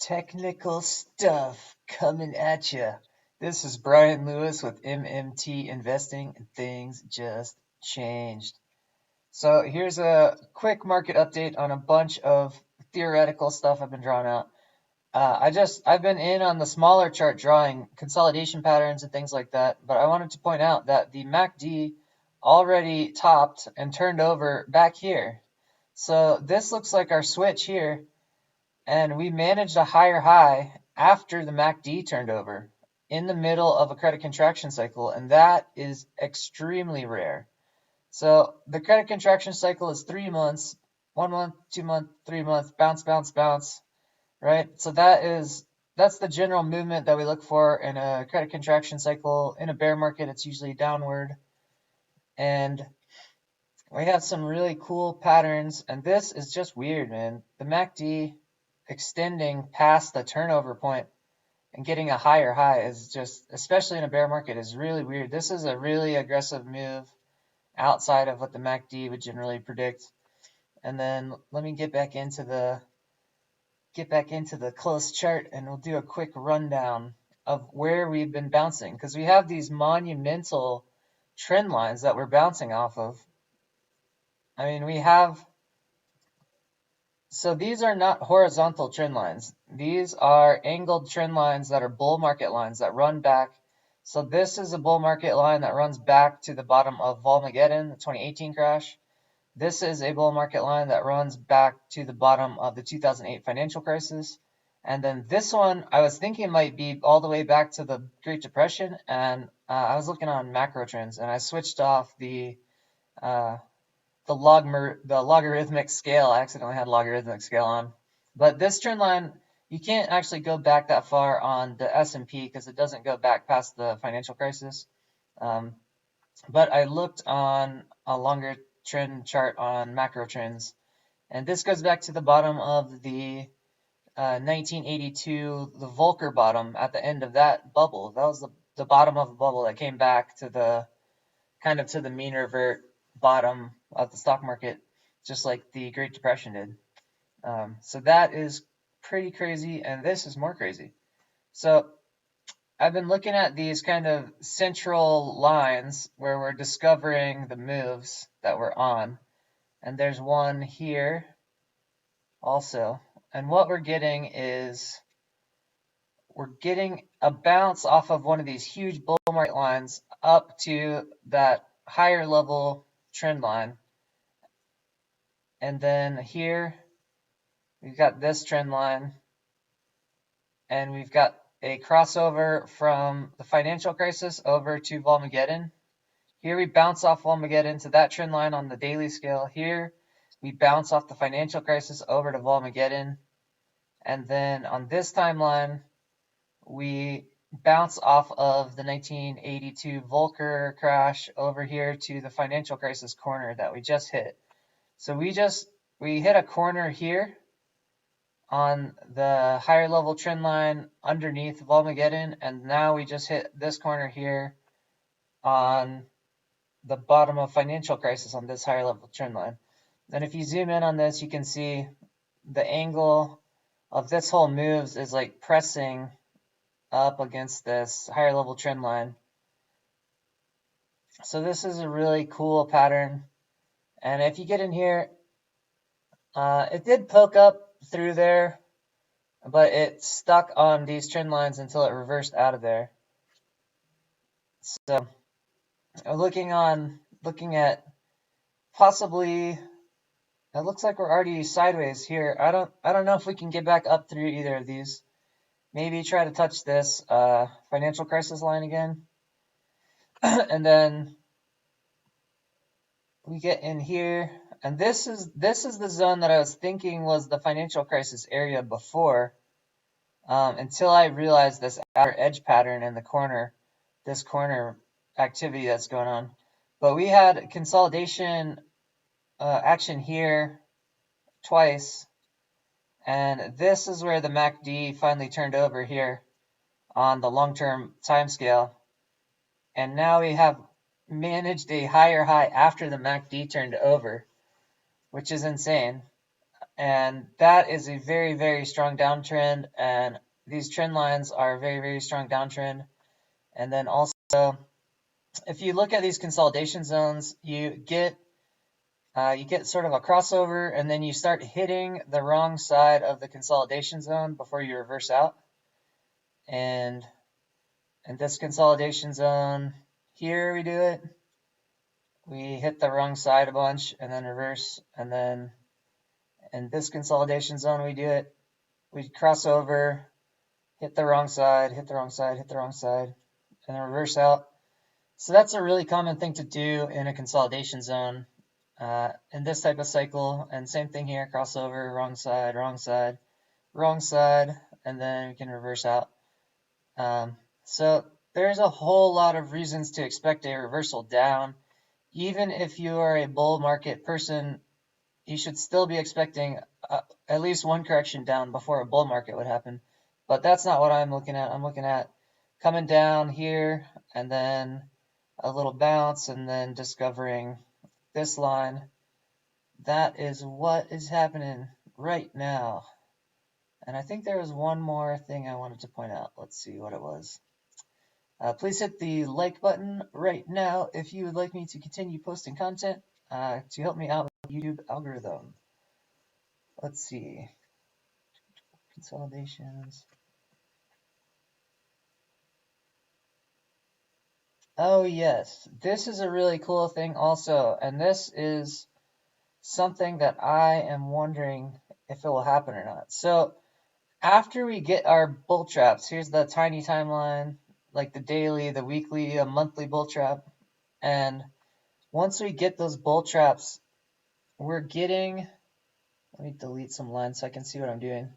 Technical stuff coming at you. This is Brian Lewis with MMT Investing, and things just changed. So here's a quick market update on a bunch of theoretical stuff I've been drawing out. I've been in on the smaller chart drawing consolidation patterns and things like that, but I wanted to point out that the MACD already topped and turned over back here. So this looks like our switch here, and we managed a higher high after the MACD turned over in the middle of a credit contraction cycle, and that is extremely rare. So the credit contraction cycle is 3 months, 1 month, 2 month, 3 month, bounce, bounce, bounce, right? So that's the general movement that we look for in a credit contraction cycle. In a bear market, it's usually downward, and we have some really cool patterns, and this is just weird, man. The MACD extending past the turnover point and getting a higher high is just, especially in a bear market, is really weird. This is a really aggressive move outside of what the MACD would generally predict. And then let me get back into the close chart, and we'll do a quick rundown of where we've been bouncing, because we have these monumental trend lines that we're bouncing off of. I mean, so these are not horizontal trend lines. These are angled trend lines that are bull market lines that run back. So this is a bull market line that runs back to the bottom of Volmageddon, the 2018 crash. This is a bull market line that runs back to the bottom of the 2008 financial crisis. And then this one, I was thinking might be all the way back to the Great Depression. And I was looking on macro trends, and I switched off the logarithmic scale. I accidentally had logarithmic scale on. But this trend line, you can't actually go back that far on the S&P because it doesn't go back past the financial crisis. But I looked on a longer trend chart on macro trends, and this goes back to the bottom of the 1982, the Volcker bottom at the end of that bubble. That was the bottom of a bubble that came back to the kind of to the mean revert bottom of the stock market, just like the Great Depression did. So that is pretty crazy, and this is more crazy. So I've been looking at these kind of central lines where we're discovering the moves that we're on, and there's one here also. And what we're getting is we're getting a bounce off of one of these huge bull market lines up to that higher level trend line. And then here we've got this trend line, and we've got a crossover from the financial crisis over to Volmageddon. Here we bounce off Volmageddon to that trend line on the daily scale. Here we bounce off the financial crisis over to Volmageddon. And then on this timeline, we bounce off of the 1982 Volcker crash over here to the financial crisis corner that we just hit. So we hit a corner here on the higher level trend line underneath Volmageddon, and now we just hit this corner here on the bottom of financial crisis on this higher level trend line. And if you zoom in on this, you can see the angle of this whole moves is like pressing up against this higher level trend line. So this is a really cool pattern. And if you get in here, it did poke up through there, but it stuck on these trend lines until it reversed out of there. So looking at possibly, it looks like we're already sideways here. I don't know if we can get back up through either of these. Maybe try to touch this financial crisis line again. And then we get in here, and this is the zone that I was thinking was the financial crisis area before, until I realized this outer edge pattern in the corner, this corner activity that's going on. But we had consolidation action here twice, and this is where the MACD finally turned over here on the long-term time scale. And now we have managed a higher high after the MACD turned over, which is insane. And that is a very, very strong downtrend. And these trend lines are a very, very strong downtrend. And then also, if you look at these consolidation zones, you get sort of a crossover, and then you start hitting the wrong side of the consolidation zone before you reverse out. And in this consolidation zone here, we do it. We hit the wrong side a bunch and then reverse. And then in this consolidation zone, we do it. We cross over, hit the wrong side, hit the wrong side, hit the wrong side, and then reverse out. So that's a really common thing to do in a consolidation zone in this type of cycle. And same thing here, crossover, wrong side, wrong side, wrong side, and then we can reverse out. So there's a whole lot of reasons to expect a reversal down. Even if you are a bull market person, you should still be expecting at least one correction down before a bull market would happen. But that's not what I'm looking at. I'm looking at coming down here and then a little bounce and then discovering this line. That is what is happening right now. And I think there was one more thing I wanted to point out. Let's see what it was. Please hit the like button right now if you would like me to continue posting content to help me out with the YouTube algorithm. Let's see. Consolidations. Oh, yes. This is a really cool thing also. And this is something that I am wondering if it will happen or not. So after we get our bull traps, here's the tiny timeline, like the daily, the weekly, a monthly bull trap. And once we get those bull traps, we're getting, let me delete some lines so I can see what I'm doing.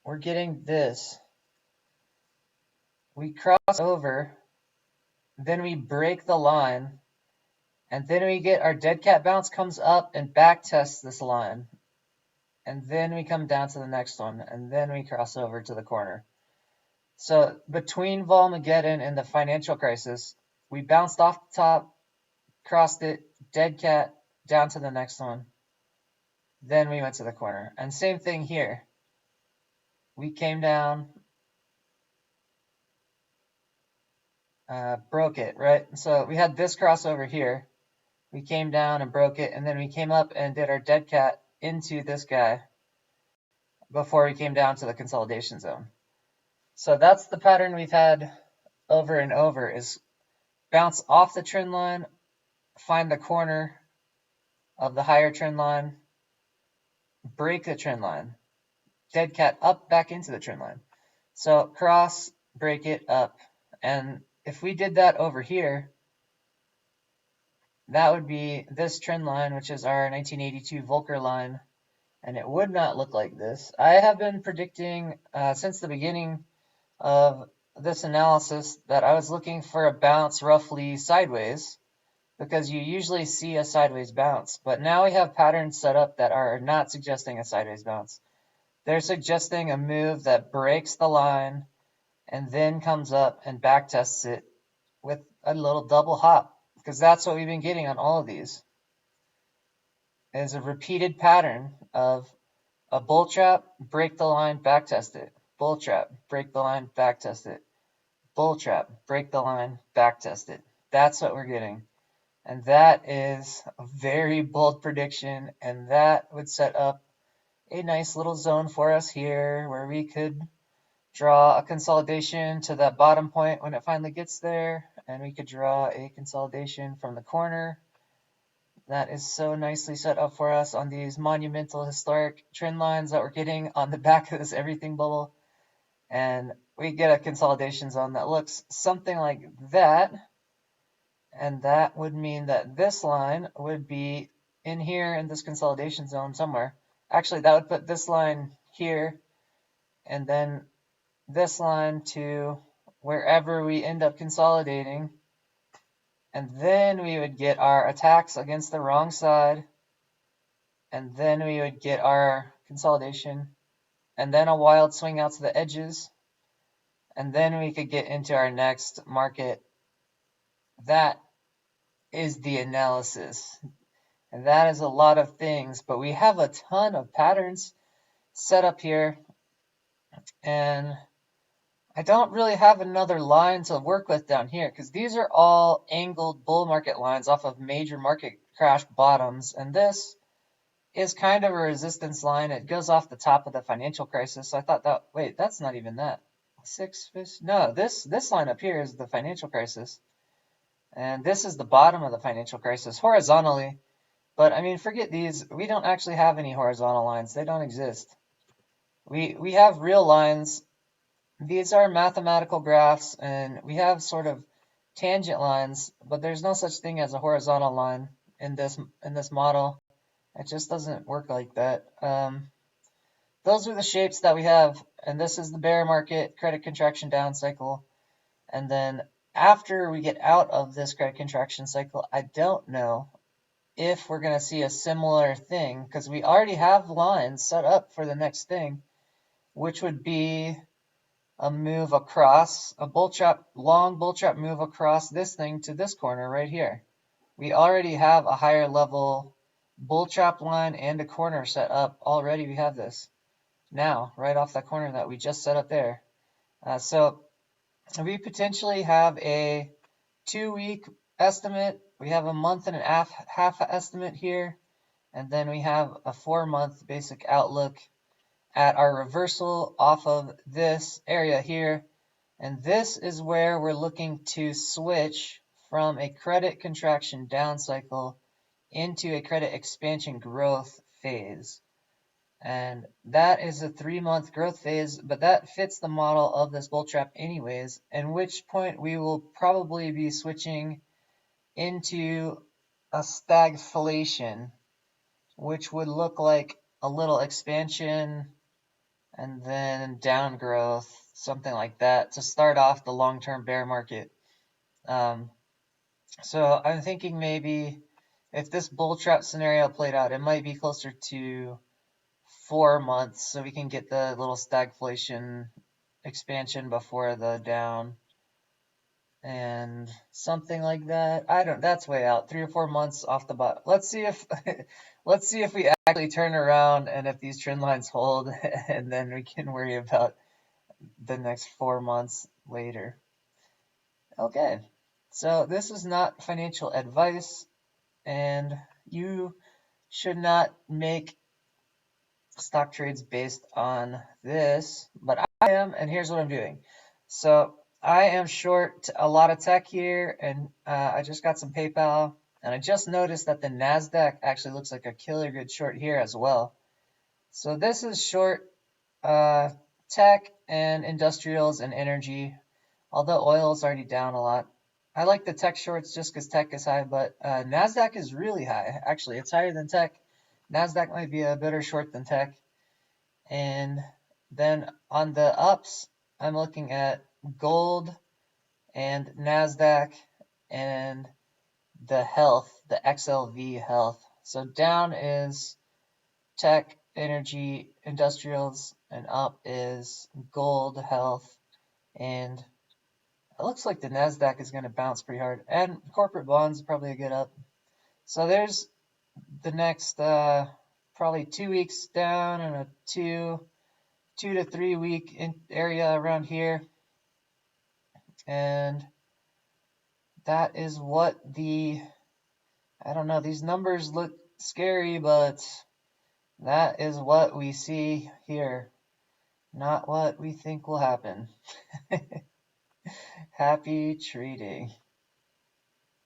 We're getting this. We cross over, then we break the line, and then we get our dead cat bounce comes up and back tests this line. And then we come down to the next one, and then we cross over to the corner. So between Volmageddon and the financial crisis, we bounced off the top, crossed it, dead cat, down to the next one. Then we went to the corner. And same thing here. We came down, broke it, right? So we had this crossover here. We came down and broke it, and then we came up and did our dead cat into this guy before we came down to the consolidation zone. So that's the pattern we've had over and over, is bounce off the trend line, find the corner of the higher trend line, break the trend line, dead cat up back into the trend line. So cross, break it up. And if we did that over here, that would be this trend line, which is our 1982 Volcker line, and it would not look like this. I have been predicting since the beginning of this analysis that I was looking for a bounce roughly sideways, because you usually see a sideways bounce. But now we have patterns set up that are not suggesting a sideways bounce. They're suggesting a move that breaks the line and then comes up and back tests it with a little double hop, because that's what we've been getting on all of these. Is a repeated pattern of a bull trap, break the line, back test it. Bull trap, break the line, back test it. Bull trap, break the line, back test it. That's what we're getting. And that is a very bold prediction, and that would set up a nice little zone for us here where we could draw a consolidation to that bottom point when it finally gets there, and we could draw a consolidation from the corner. That is so nicely set up for us on these monumental historic trend lines that we're getting on the back of this everything bubble. And we get a consolidation zone that looks something like that. And that would mean that this line would be in here in this consolidation zone somewhere. Actually, that would put this line here, and then this line to wherever we end up consolidating. And then we would get our attacks against the wrong side. And then we would get our consolidation. And then a wild swing out to the edges. And then we could get into our next market. That is the analysis. And that is a lot of things, but we have a ton of patterns set up here, and I don't really have another line to work with down here because these are all angled bull market lines off of major market crash bottoms, and this is kind of a resistance line. It goes off the top of the financial crisis. So I thought that, wait, that's not even that. Six fish? No, this line up here is the financial crisis. And this is the bottom of the financial crisis horizontally. But I mean, forget these. We don't actually have any horizontal lines. They don't exist. We have real lines. These are mathematical graphs, and we have sort of tangent lines, but there's no such thing as a horizontal line in this model. It just doesn't work like that. Those are the shapes that we have, and this is the bear market, credit contraction down cycle. And then after we get out of this credit contraction cycle, I don't know if we're going to see a similar thing, because we already have lines set up for the next thing, which would be a move across, a bull trap, long bull trap move across this thing to this corner right here. We already have a higher level bull trap line and a corner set up already. We have this now right off that corner that we just set up there. So we potentially have a 2-week estimate. We have a month and a half estimate here. And then we have a 4-month basic outlook at our reversal off of this area here. And this is where we're looking to switch from a credit contraction down cycle into a credit expansion growth phase. And that is a 3-month growth phase, but that fits the model of this bull trap anyways, at which point we will probably be switching into a stagflation, which would look like a little expansion and then down growth, something like that, to start off the long-term bear market. So I'm thinking maybe if this bull trap scenario played out, it might be closer to 4 months, so we can get the little stagflation expansion before the down, and something like that. That's way out, 3 or 4 months off the bottom. Let's see if we actually turn around and if these trend lines hold, and then we can worry about the next 4 months later. Okay, so this is not financial advice, and you should not make stock trades based on this, but I am, and here's what I'm doing. So I am short a lot of tech here, and I just got some PayPal, and I just noticed that the NASDAQ actually looks like a killer good short here as well. So this is short tech and industrials and energy, although oil is already down a lot. I like the tech shorts just because tech is high, but NASDAQ is really high. Actually, it's higher than tech. NASDAQ might be a better short than tech. And then on the ups, I'm looking at gold and NASDAQ and the health, the XLV health. So down is tech, energy, industrials, and up is gold, health, and it looks like the NASDAQ is going to bounce pretty hard. And corporate bonds probably a good up. So there's the next probably 2 weeks down and a 2 to 3 week area around here. And that is what I don't know, these numbers look scary, but that is what we see here. Not what we think will happen. Happy trading.